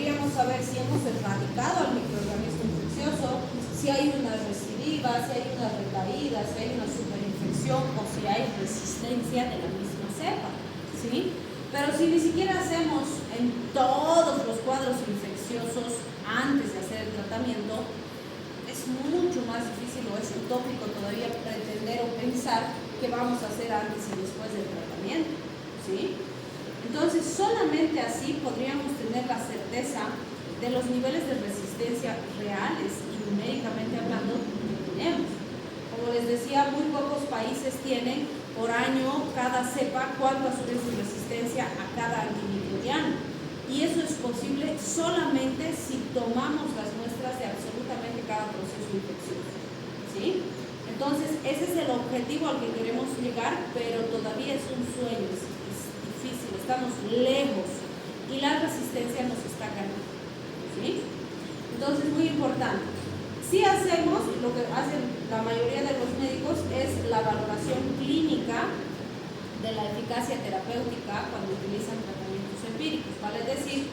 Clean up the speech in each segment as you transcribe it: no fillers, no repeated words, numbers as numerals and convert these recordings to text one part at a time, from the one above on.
podríamos saber si hemos erradicado al microorganismo infeccioso, si hay una recidiva, si hay una recaída, si hay una superinfección o si hay resistencia de la misma cepa, ¿sí? Pero si ni siquiera hacemos en todos los cuadros infecciosos antes de hacer el tratamiento, es mucho más difícil o es utópico todavía pretender o pensar que vamos a hacer antes y después del tratamiento, ¿sí? Entonces, solamente así podríamos tener la certeza de los niveles de resistencia reales y numéricamente hablando que tenemos. Como les decía, muy pocos países tienen por año cada cepa cuánto asume su resistencia a cada antimicrobiano. Y eso es posible solamente si tomamos las muestras de absolutamente cada proceso infeccioso, ¿sí? Entonces, ese es el objetivo al que queremos llegar, pero todavía es un sueño, es difícil, estamos lejos y la resistencia nos está ganando, ¿sí? Entonces, muy importante. Si hacemos, lo que hacen la mayoría de los médicos es la valoración clínica de la eficacia terapéutica cuando utilizan tratamientos empíricos, ¿vale? Es decir,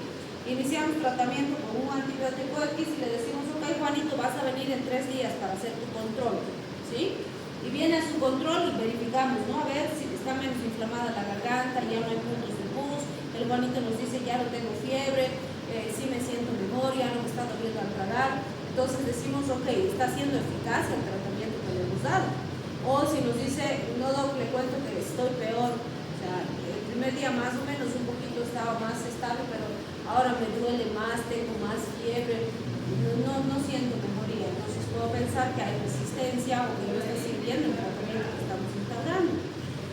iniciamos tratamiento con un antibiótico X y le decimos, ok, Juanito, vas a venir en 3 días para hacer tu control, ¿sí? Y viene a su control y verificamos, ¿no? A ver si está menos inflamada la garganta, ya no hay puntos de pus, el Juanito nos dice, ya no tengo fiebre, sí me siento mejor, ya no me está doliendo al tragar. Entonces decimos, ok, está siendo eficaz el tratamiento que le hemos dado. O si nos dice, no, doc, le cuento que estoy peor, o sea, el primer día más o menos un poquito estaba más estable, pero ahora me duele más, tengo más fiebre, no siento mejoría. Entonces puedo pensar que hay resistencia o que no está sirviendo el tratamiento que estamos instaurando.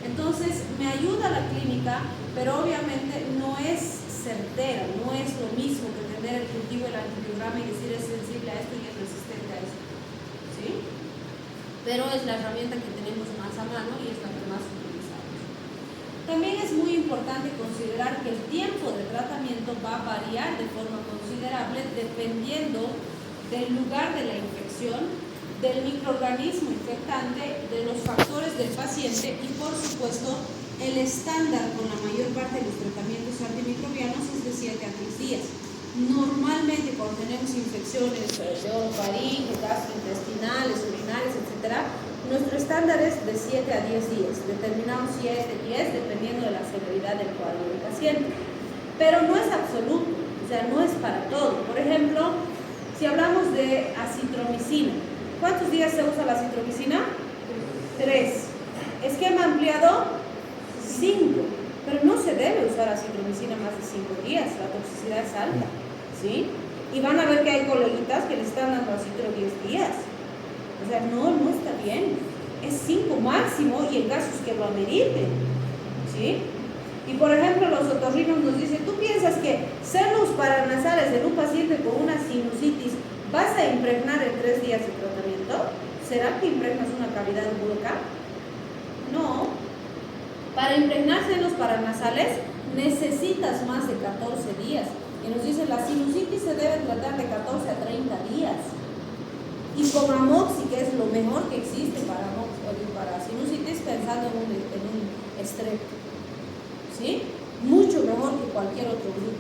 Entonces me ayuda la clínica, pero obviamente no es certera, no es lo mismo que tener el cultivo del antibiograma y decir es sensible a esto y es resistente a esto, ¿sí? Pero es la herramienta que tenemos más a mano y es la que más utilizamos. También es muy importante considerar que el tiempo de tratamiento va a variar de forma considerable dependiendo del lugar de la infección, del microorganismo infectante, de los factores del paciente y por supuesto el estándar con la mayor parte de los tratamientos antimicrobianos es de 7 a 10 días. Normalmente cuando tenemos infecciones de orofaringe, gastrointestinales, urinarias, etc., nuestro estándar es de 7 a 10 días. Determinamos 7, 10, dependiendo de la severidad del cuadro del paciente. Pero no es absoluto, o sea, no es para todo. Por ejemplo, si hablamos de acitromicina, ¿cuántos días se usa la acitromicina? 3. ¿Esquema ampliado? 5, pero no se debe usar acitromicina más de 5 días, la toxicidad es alta, ¿sí? Y van a ver que hay coleguitas que le están dando acitro 10 días, o sea, no está bien, es 5 máximo y en casos que lo ameriten, ¿sí? Y por ejemplo, los otorrinos nos dicen, ¿tú piensas que senos paranasales en un paciente con una sinusitis vas a impregnar en 3 días de tratamiento? ¿Será que impregnas una cavidad hueca? No. Para impregnar senos paranasales necesitas más de 14 días. Y nos dicen, la sinusitis se debe tratar de 14 a 30 días. Y con amoxi, que es lo mejor que existe para sinusitis, pensando en un estrepto, ¿sí? Mucho mejor que cualquier otro grupo.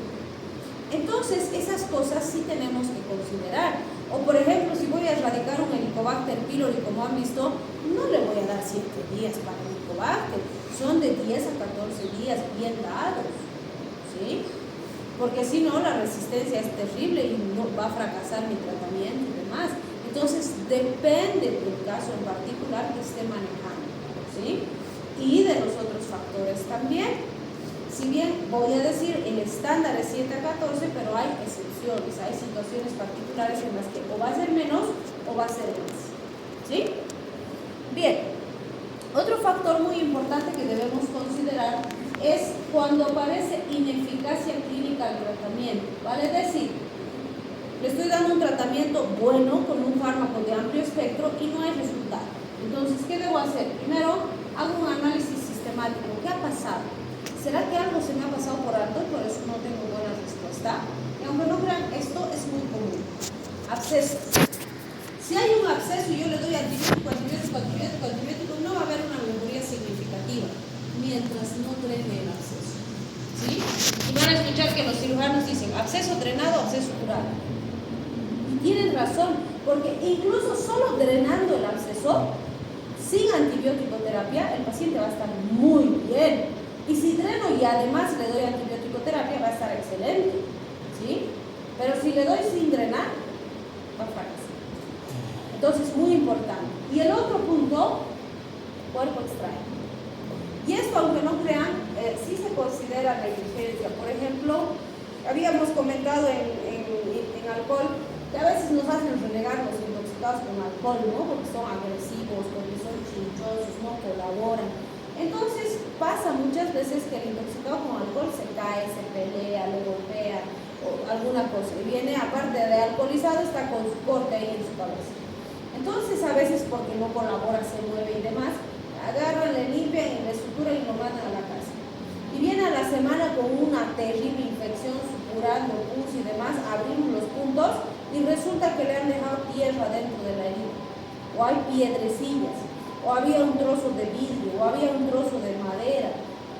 Entonces, esas cosas sí tenemos que considerar. O por ejemplo, si voy a erradicar un Helicobacter pylori, como han visto, no le voy a dar 7 días para el Helicobacter. Son de 10 a 14 días bien dados, ¿sí? Porque si no, la resistencia es terrible y no va a fracasar mi tratamiento y demás. Entonces, depende del caso en particular que esté manejando, ¿sí? Y de los otros factores también. Si bien voy a decir, el estándar es 7 a 14, pero hay excepciones, hay situaciones particulares en las que o va a ser menos o va a ser más, ¿sí? Bien. Otro factor muy importante que debemos considerar es cuando aparece ineficacia clínica al tratamiento, ¿vale? Es decir, le estoy dando un tratamiento bueno con un fármaco de amplio espectro y no hay resultado. Entonces, ¿qué debo hacer? Primero, hago un análisis sistemático. ¿Qué ha pasado? ¿Será que algo se me ha pasado por alto y por eso no tengo buena respuesta? Y aunque no crean, esto es muy común. Abscesos. Si hay un absceso y yo le doy antibiótico, no va a haber una mejoría significativa mientras no drene el absceso. ¿sí? Y van a escuchar que los cirujanos dicen absceso drenado, absceso curado. Y tienen razón, porque incluso solo drenando el absceso, sin antibiótico terapia, el paciente va a estar muy bien. Y si dreno y además le doy antibiótico terapia, va a estar excelente, ¿sí? Pero si le doy sin drenar, va a fracasar. Entonces, muy importante. Y el otro punto, cuerpo extraño. Y esto, aunque no crean, sí se considera negligencia. Por ejemplo, habíamos comentado en alcohol que a veces nos hacen renegar los intoxicados con alcohol, ¿no? Porque son agresivos, porque son chinchosos, no colaboran. Entonces pasa muchas veces que el intoxicado con alcohol se cae, se pelea, le golpea o alguna cosa. Y viene, aparte de alcoholizado, está con su corte ahí en su cabeza. Entonces a veces porque no colabora, se mueve y demás, agarran, le limpian y le suturan y lo mandan a la casa. Y viene a la semana con una terrible infección, supurando, pus y demás, abrimos los puntos y resulta que le han dejado tierra dentro de la herida. O hay piedrecillas, o había un trozo de vidrio, o había un trozo de madera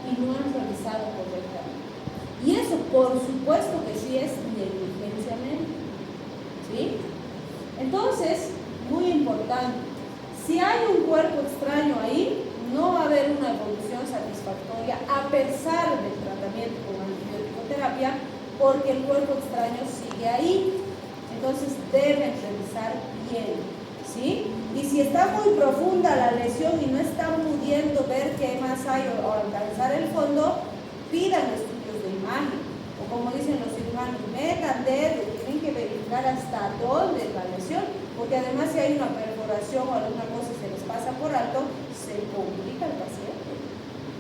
y no han revisado correctamente. Y eso por supuesto que sí es negligencia médica, ¿sí? Entonces, muy importante, si hay un cuerpo extraño ahí, no va a haber una evolución satisfactoria a pesar del tratamiento con antibiótico terapia, porque el cuerpo extraño sigue ahí. Entonces deben revisar bien, ¿sí? Y si está muy profunda la lesión y no están pudiendo ver qué más hay o alcanzar el fondo, pidan estudios de imagen. O como dicen los cirujanos, metan dedo, tienen que verificar hasta dónde es la lesión, porque además si hay una perforación o alguna cosa se les pasa por alto, se complica el paciente,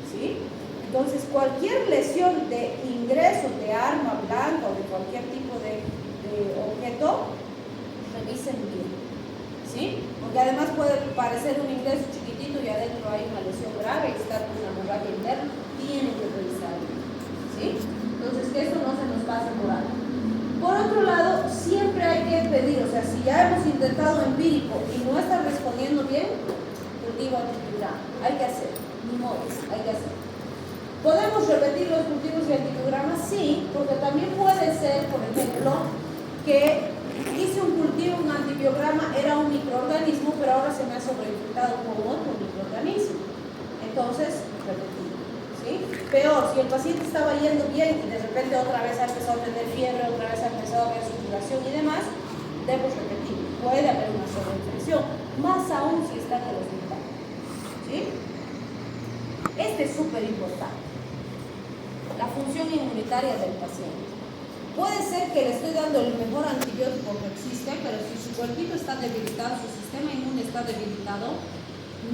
¿sí? Entonces cualquier lesión de ingreso de arma blanca o de cualquier tipo de objeto, revisen bien, ¿sí? Porque además puede parecer un ingreso chiquitito y adentro hay una lesión grave, está con una hemorragia interna, tienen que revisar bien, ¿sí? Entonces que esto no se nos pase por alto. Por otro lado, siempre hay que pedir, o sea, si ya hemos intentado empírico y no está respondiendo bien, cultivo antibiograma, hay que hacer, ni modo, hay que hacer. ¿Podemos repetir los cultivos y antibiogramas? Sí, porque también puede ser, por ejemplo, que hice un cultivo, un antibiograma, era un microorganismo, pero ahora se me ha sobreinfectado con otro microorganismo. Entonces, repetir, ¿sí? Peor, si el paciente estaba yendo bien y de repente otra vez ha empezado a tener fiebre, otra vez ha empezado a haber supuración y demás, debemos repetir. Puede haber una sobreinfección, más aún si está en el hospital, ¿sí? Este es súper importante. La función inmunitaria del paciente. Puede ser que le estoy dando el mejor antibiótico que existe, pero si su cuerpito está debilitado, su sistema inmune está debilitado,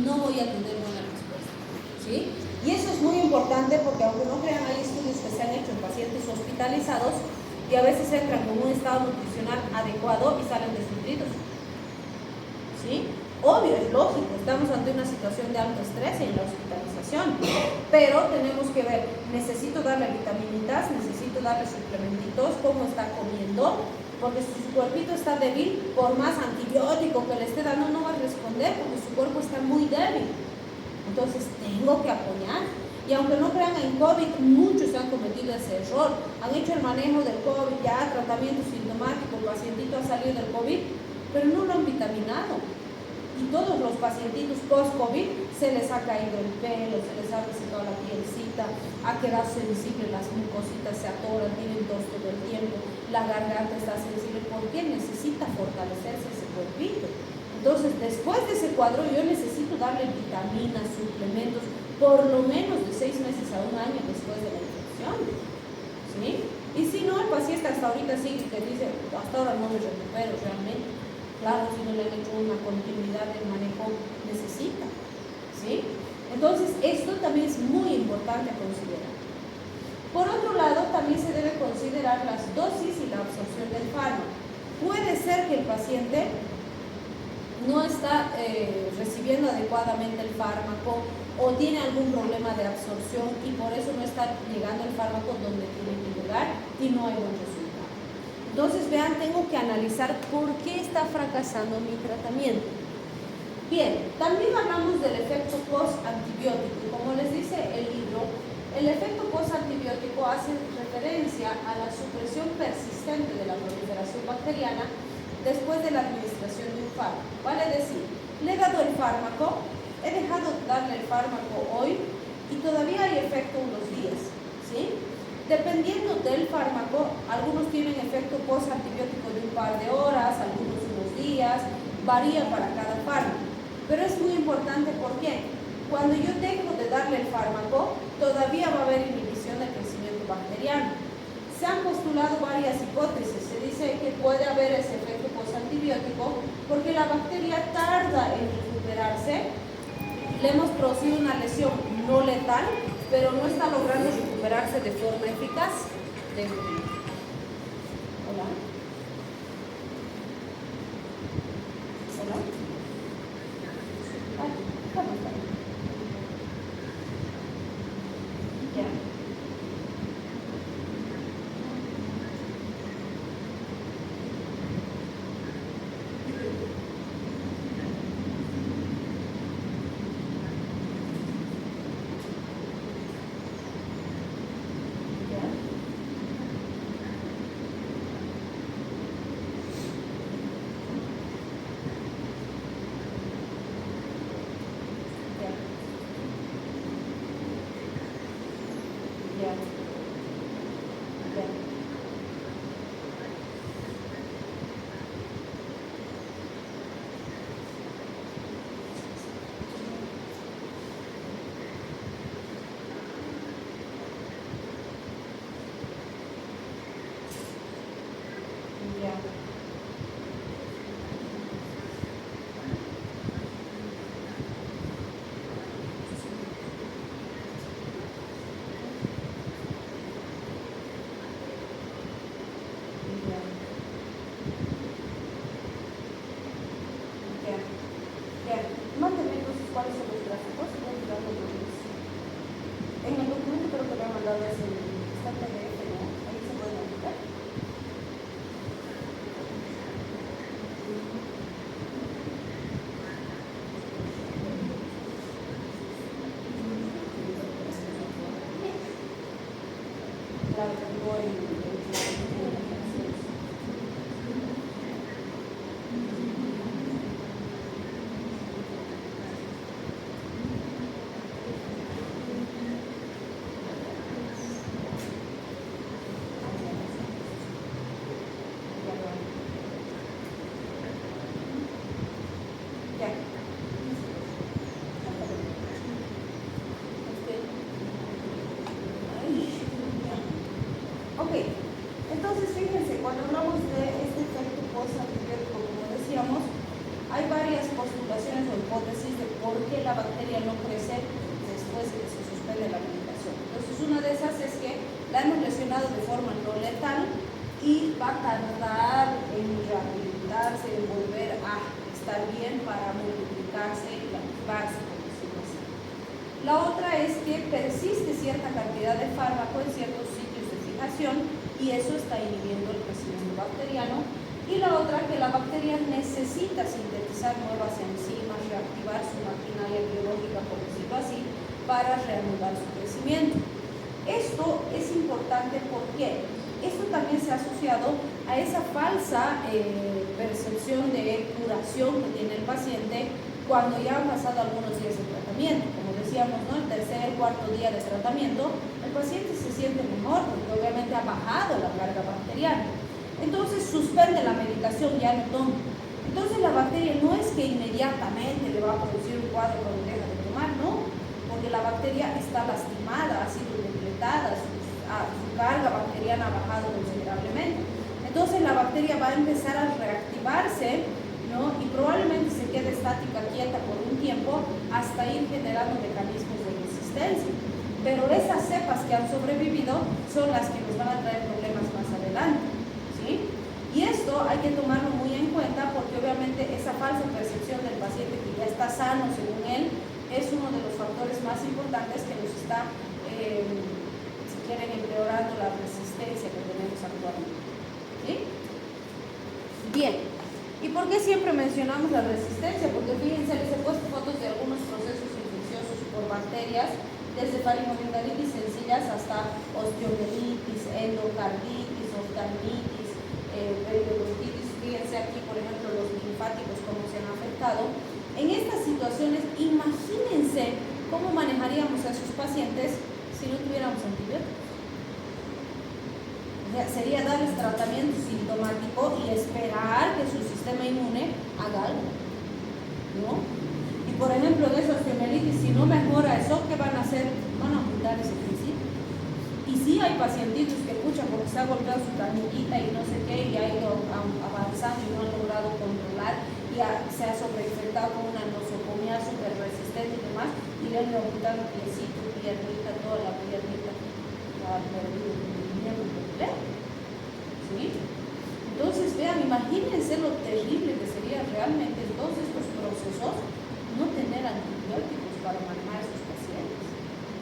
no voy a tener buena respuesta, ¿sí? Y eso es muy importante porque aunque no crean, hay estudios que se han hecho en pacientes hospitalizados y a veces entran con un estado nutricional adecuado y salen desnutridos, ¿sí? Obvio, es lógico, estamos ante una situación de alto estrés en la hospitalización, pero tenemos que ver, necesito darle vitaminitas, necesito darle suplementitos, cómo está comiendo, porque si su cuerpito está débil, por más antibiótico que le esté dando, no va a responder porque su cuerpo está muy débil. Entonces, tengo que apoyar. Y aunque no crean, en COVID, muchos han cometido ese error. Han hecho el manejo del COVID, ya tratamiento sintomático, el pacientito ha salido del COVID, pero no lo han vitaminado. Y todos los pacientitos post-COVID se les ha caído el pelo, se les ha resecado la pielcita, ha quedado sensible, las mucositas se atoran, tienen tos todo el tiempo, la garganta está sensible. ¿Por qué? Necesita fortalecerse ese cuerpito. Entonces, después de ese cuadro, yo necesito darle vitaminas, suplementos, por lo menos de 6 meses a 1 año después de la infección, ¿sí? Y si no, el paciente hasta ahorita sigue que dice, hasta ahora no me recupero realmente. Claro, si no le han hecho una continuidad del manejo, necesita, ¿sí? Entonces, esto también es muy importante a considerar. Por otro lado, también se debe considerar las dosis y la absorción del fármaco. Puede ser que el paciente no está recibiendo adecuadamente el fármaco o tiene algún problema de absorción y por eso no está llegando el fármaco donde tiene que llegar y no hay buen resultado. Entonces, vean, tengo que analizar por qué está fracasando mi tratamiento. Bien, también hablamos del efecto post-antibiótico. Como les dice el libro, El efecto postantibiótico hace referencia a la supresión persistente de la proliferación bacteriana después de la administración de un fármaco. Vale decir, le he dado el fármaco, he dejado de darle el fármaco hoy y todavía hay efecto unos días, ¿sí? Dependiendo del fármaco, algunos tienen efecto postantibiótico de un par de horas, algunos unos días, varía para cada fármaco. Pero es muy importante, ¿por qué? Cuando yo dejo de darle el fármaco, todavía va a haber inhibición del crecimiento bacteriano. Se han postulado varias hipótesis. Se dice que puede haber ese efecto postantibiótico porque la bacteria tarda en recuperarse. Le hemos producido una lesión no letal, pero no está logrando recuperarse de forma eficaz. Hola. Hola. ¿Cómo está? Ya. Mándeme entonces cuáles son los gráficos y voy a tirarlo por ellos. En el documento creo que me han mandado ese, está en PDF, ¿no? Ahí se puede modificar. Claro, voy. Entonces, fíjense, cuando hablamos de este efecto postantibiótico, como decíamos, hay varias postulaciones o hipótesis de por qué la bacteria no crece después de que se suspende la medicación. Entonces, una de esas es que la hemos lesionado de forma no letal y va a tardar en rehabilitarse, en volver a estar bien para multiplicarse y activarse, por decirlo así. La otra es que persiste cierta cantidad de fármaco en ciertos sitios de fijación y eso está inhibiendo el crecimiento bacteriano. Y la otra, que la bacteria necesita sintetizar nuevas enzimas, reactivar su maquinaria biológica, por decirlo así, para reanudar su crecimiento. Esto es importante porque esto también se ha asociado a esa falsa percepción de curación que tiene el paciente cuando ya han pasado algunos días de tratamiento. Como decíamos, ¿no? El tercer, cuarto día de tratamiento, el paciente se siente mejor porque obviamente ha bajado la carga bacteriana. Entonces suspende la medicación, ya no toma. Entonces la bacteria no es que inmediatamente le va a producir un cuadro cuando deja de tomar, no, porque la bacteria está lastimada, ha sido depletada, su carga bacteriana ha bajado considerablemente. Entonces la bacteria va a empezar a reactivarse, ¿no? Y probablemente se quede estática, quieta por un tiempo hasta ir generando mecanismos de resistencia. Pero esas cepas que han sobrevivido son las que nos van a traer problemas más adelante, ¿sí? Y esto hay que tomarlo muy en cuenta porque obviamente esa falsa percepción del paciente que ya está sano según él es uno de los factores más importantes que nos está, si quieren, empeorando la resistencia que tenemos actualmente, ¿sí? Bien. ¿Y por qué siempre mencionamos la resistencia? Porque fíjense, les he puesto fotos de algunos procesos infecciosos por bacterias desde faringoamigdalitis sencillas hasta osteomielitis, endocarditis, oftalmitis, periodontitis. Fíjense aquí, por ejemplo, los linfáticos, cómo se han afectado. En estas situaciones, imagínense cómo manejaríamos a esos pacientes si no tuviéramos antibióticos. O sea, sería darles tratamiento sintomático y esperar que su sistema inmune haga algo, ¿no? Y por ejemplo, en esa osteomielitis, si no mejora eso, ¿qué van a hacer? Van a amputar ese principio. Y sí hay pacientitos que escuchan porque se ha golpeado su canillita y no sé qué, y ha ido avanzando y no han logrado controlar, y se ha sobreinfectado con una nosocomia súper resistente y demás, y le han ido amputando piecito, piernita, toda la piernita, la ha perdido el miembro completo. ¿Sí? Entonces, vean, imagínense lo terrible que sería realmente en todos estos procesos no tener antibióticos para manejar a esos pacientes.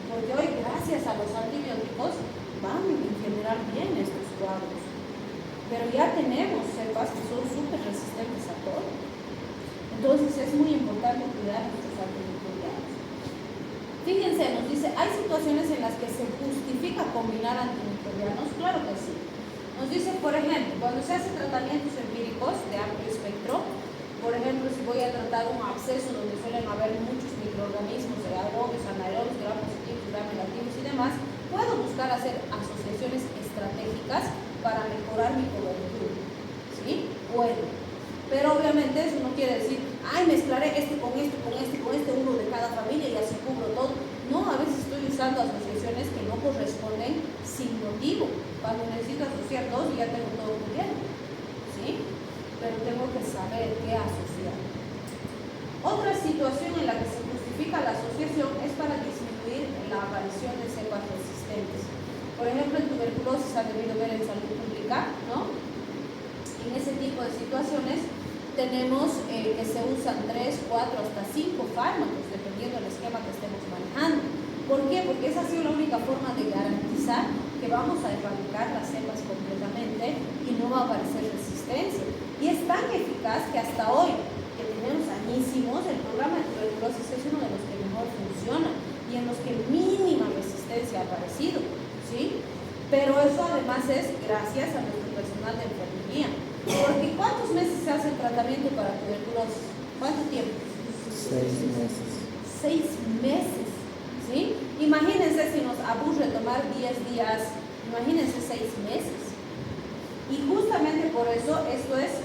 Porque hoy, gracias a los antibióticos, van en general bien estos cuadros. Pero ya tenemos cepas que son súper resistentes a todo. Entonces es muy importante cuidar nuestros antimicrobianos. Fíjense, nos dice, ¿hay situaciones en las que se justifica combinar antimicrobianos? Claro que sí. Nos dice, por ejemplo, cuando se hacen tratamientos empíricos de amplio espectro, por ejemplo, si voy a tratar un absceso donde suelen haber muchos microorganismos, aerobios, anaerobios, gram positivos, gram negativos y demás, puedo buscar hacer asociaciones estratégicas para mejorar mi cobertura. ¿Sí? Puedo. Pero obviamente eso no quiere decir, ay, mezclaré este con este, con este, con este, uno de cada familia y así cubro todo. No, a veces estoy usando asociaciones que no corresponden sin motivo. Cuando necesito asociar dos y ya tengo todo cubierto. ¿Sí? Pero tengo que saber qué asociar. Otra situación en la que se justifica la asociación es para disminuir la aparición de cepas resistentes. Por ejemplo, en tuberculosis ha debido ver en salud pública, ¿no? En ese tipo de situaciones tenemos que se usan 3, 4, hasta 5 fármacos, dependiendo del esquema que estemos manejando. ¿Por qué? Porque esa ha sido la única forma de garantizar que vamos a erradicar las cepas completamente y no va a aparecer resistencia. Y es tan eficaz que hasta hoy, que tenemos añísimos, el programa de tuberculosis es uno de los que mejor funciona y en los que mínima resistencia ha aparecido, ¿sí? Pero eso además es gracias a nuestro personal de enfermería. Porque ¿cuántos meses se hace el tratamiento para tuberculosis? ¿Cuánto tiempo? 6 meses. 6 meses, ¿sí? Imagínense si nos aburre tomar 10 días, imagínense 6 meses. Y justamente por eso esto es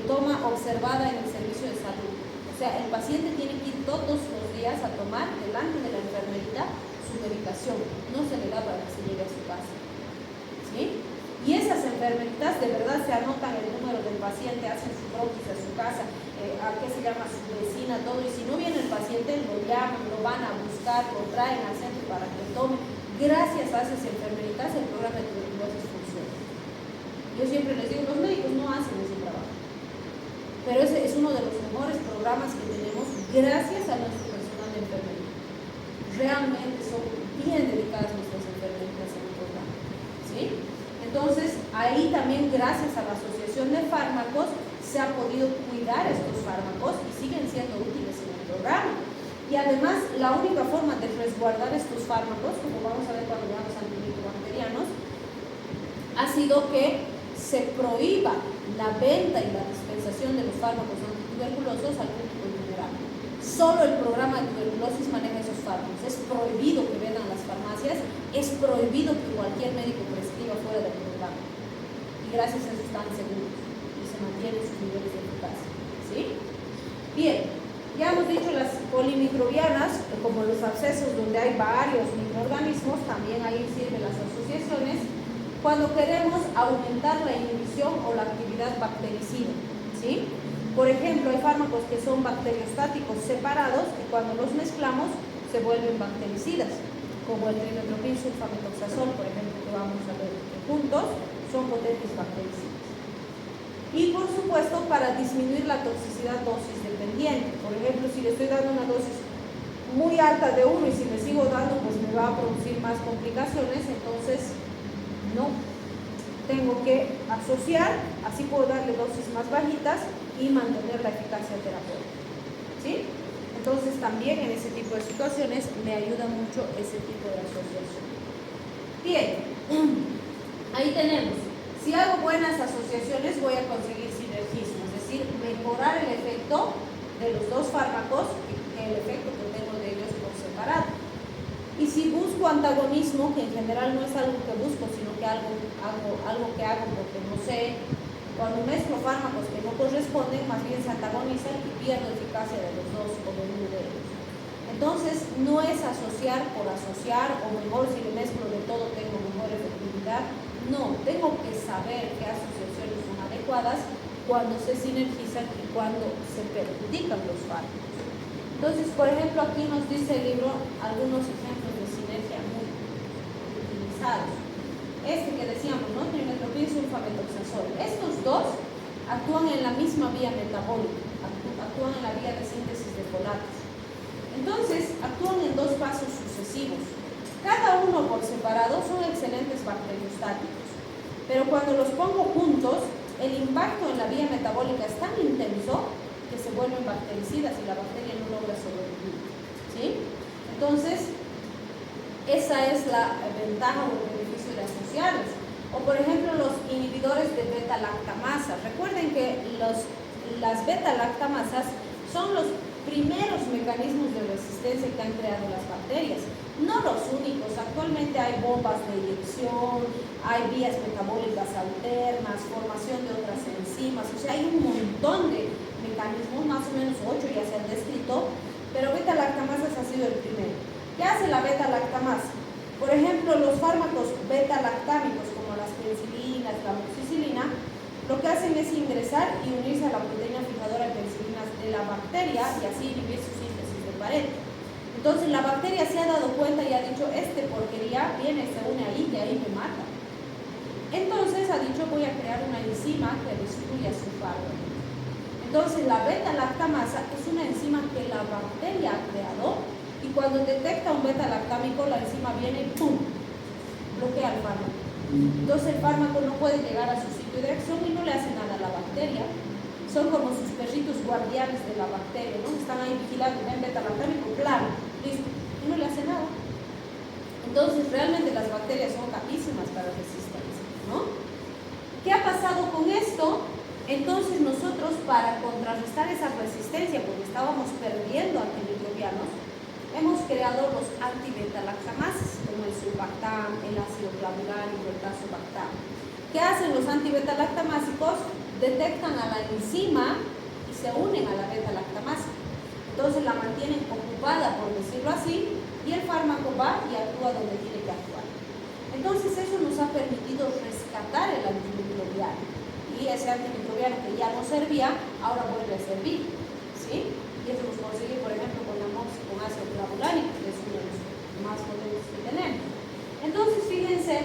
toma observada en el servicio de salud. O sea, el paciente tiene que ir todos los días a tomar delante de la enfermerita su medicación. No se le da para que se llegue a su casa. ¿Sí? Y esas enfermeritas de verdad se anotan el número del paciente, hacen su croquis a su casa, a qué se llama su vecina, todo. Y si no viene el paciente, lo llaman, lo van a buscar, lo traen al centro para que tome. Gracias a esas enfermeritas el programa de tuberculosis funciona. Yo siempre les digo, los médicos no hacen ese trabajo. Pero ese es uno de los mejores programas que tenemos gracias a nuestro personal de enfermería. Realmente son bien dedicadas nuestras enfermeritas en el programa. ¿Sí? Entonces, ahí también gracias a la asociación de fármacos se ha podido cuidar estos fármacos y siguen siendo útiles en el programa. Y además, la única forma de resguardar estos fármacos, como vamos a ver cuando veamos antimicrobacterianos, ha sido que se prohíba la venta y la dispensación de los fármacos antituberculosos al público en general. Solo el programa de tuberculosis maneja esos fármacos. Es prohibido que vendan las farmacias, es prohibido que cualquier médico prescriba fuera del programa. Y gracias a eso están seguros y se mantienen sus niveles de eficacia. ¿Sí? Bien, ya hemos dicho las polimicrobianas, como los abscesos donde hay varios microorganismos, también ahí sirven las asociaciones cuando queremos aumentar la inhibición o la actividad bactericida. ¿Sí? Por ejemplo, hay fármacos que son bacteriostáticos separados y cuando los mezclamos se vuelven bactericidas, como el trimethoprim sulfamethoxazol, por ejemplo, que vamos a ver que juntos son potentes bactericidas. Y por supuesto, para disminuir la toxicidad dosis dependiente. Por ejemplo, si le estoy dando una dosis muy alta de uno y si le sigo dando, pues me va a producir más complicaciones, entonces no. Tengo que asociar, así puedo darle dosis más bajitas y mantener la eficacia terapéutica. ¿Sí? Entonces también en ese tipo de situaciones me ayuda mucho ese tipo de asociación. Bien, ahí tenemos. Si hago buenas asociaciones voy a conseguir sinergismo, es decir, mejorar el efecto de los dos fármacos que el efecto que tengo de ellos por separado. Y si busco antagonismo, que en general no es algo que busco, sino que algo que hago porque no sé, cuando mezclo fármacos que no corresponden, más bien se antagonizan y pierdo eficacia de los dos o de uno de ellos. Entonces, no es asociar por asociar, o mejor si le mezclo de todo tengo mejor efectividad. No, tengo que saber qué asociaciones son adecuadas cuando se sinergizan y cuando se perjudican los fármacos. Entonces, por ejemplo, aquí nos dice el libro algunos ejemplos de sinergia muy utilizados. Este que decíamos, ¿no? Trimetoprim, sulfametoxazol. Estos dos actúan en la misma vía metabólica, actúan en la vía de síntesis de folatos. Entonces, actúan en dos pasos sucesivos. Cada uno por separado son excelentes bacteriostáticos, pero cuando los pongo juntos, el impacto en la vía metabólica es tan intenso que se vuelven bactericidas y la bacteria no logra sobrevivir, ¿sí? Entonces, esa es la ventaja o el beneficio de asociarlos. O por ejemplo, los inhibidores de beta-lactamasa. Recuerden que las beta-lactamasas son los primeros mecanismos de resistencia que han creado las bacterias. No los únicos. Actualmente hay bombas de inyección, hay vías metabólicas alternas, formación de otras enzimas. O sea, hay un montón de mecanismos, más o menos 8 ya se han descrito, pero beta-lactamasas ha sido el primero. ¿Qué hace la beta-lactamasa? Por ejemplo, los fármacos beta-lactámicos como las penicilinas, la amoxicilina, lo que hacen es ingresar y unirse a la proteína fijadora de penicilinas de la bacteria y así inhibir su síntesis de pared. Entonces la bacteria se ha dado cuenta y ha dicho, este porquería viene, se une ahí, que ahí me mata. Entonces ha dicho, voy a crear una enzima que destruya su fármaco. Entonces la beta-lactamasa es una enzima que la bacteria ha creado y cuando detecta un beta-lactámico, la enzima viene y ¡pum!, bloquea el fármaco. Entonces el fármaco no puede llegar a su sitio de acción y no le hace nada a la bacteria. Son como sus perritos guardianes de la bacteria, ¿no? Están ahí vigilando, ven beta-lactámico, claro, listo, y no le hace nada. Entonces realmente las bacterias son capísimas para resistencia, ¿no? ¿Qué ha pasado con esto? Entonces nosotros, para contrarrestar esa resistencia, porque estábamos perdiendo antimicrobianos, hemos creado los anti-beta-lactamasas, como el sulbactam, el ácido clavulánico, el tazobactam. ¿Qué hacen los anti-beta-lactamásicos? Detectan a la enzima y se unen a la beta-lactamasa. Entonces la mantienen ocupada, por decirlo así, y el fármaco va y actúa donde tiene que actuar. Entonces eso nos ha permitido rescatar el antimicrobiano. Y ese antimicrobiano que ya no servía, ahora vuelve a servir, ¿sí? Y eso nos consigue, por ejemplo, con la MOX, con ácido clavulánico, que es uno de los más potentes que tenemos. Entonces, fíjense,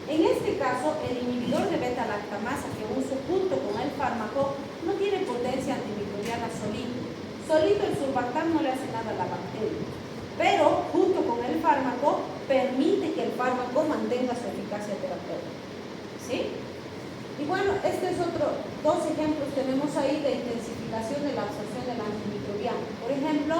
en este caso, el inhibidor de beta-lactamasa que uso junto con el fármaco no tiene potencia antimicrobiana solito. Solito el sulbactam no le hace nada a la bacteria, pero junto con el fármaco permite que el fármaco mantenga su eficacia terapéutica, ¿sí? Y bueno, este es dos ejemplos tenemos ahí de intensificación de la absorción del antimicrobiano. Por ejemplo,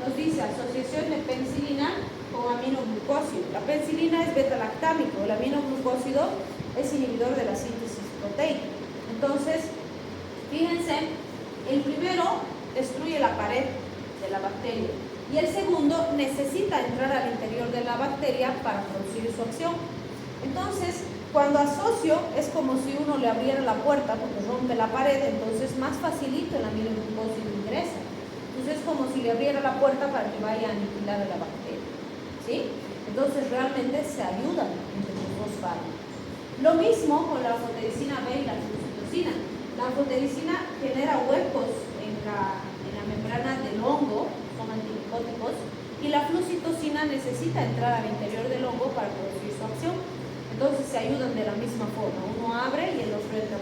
nos dice asociación de penicilina con aminoglucósido. La penicilina es beta-lactámico, el aminoglucósido es inhibidor de la síntesis proteica. Entonces, fíjense, el primero destruye la pared de la bacteria y el segundo necesita entrar al interior de la bacteria para producir su acción. Entonces, cuando asocio es como si uno le abriera la puerta porque rompe la pared, entonces más facilito el aminoglucósido ingresa. Entonces es como si le abriera la puerta para que vaya a aniquilar a la bacteria, ¿sí? Entonces realmente se ayudan entre los dos fármacos. Lo mismo con la anfotericina B y la flucitocina. La anfotericina genera huecos en la membrana del hongo, son antimicóticos, y la flucitocina necesita entrar al interior del hongo para producir su acción. Entonces se ayudan de la misma forma, uno abre y el otro entra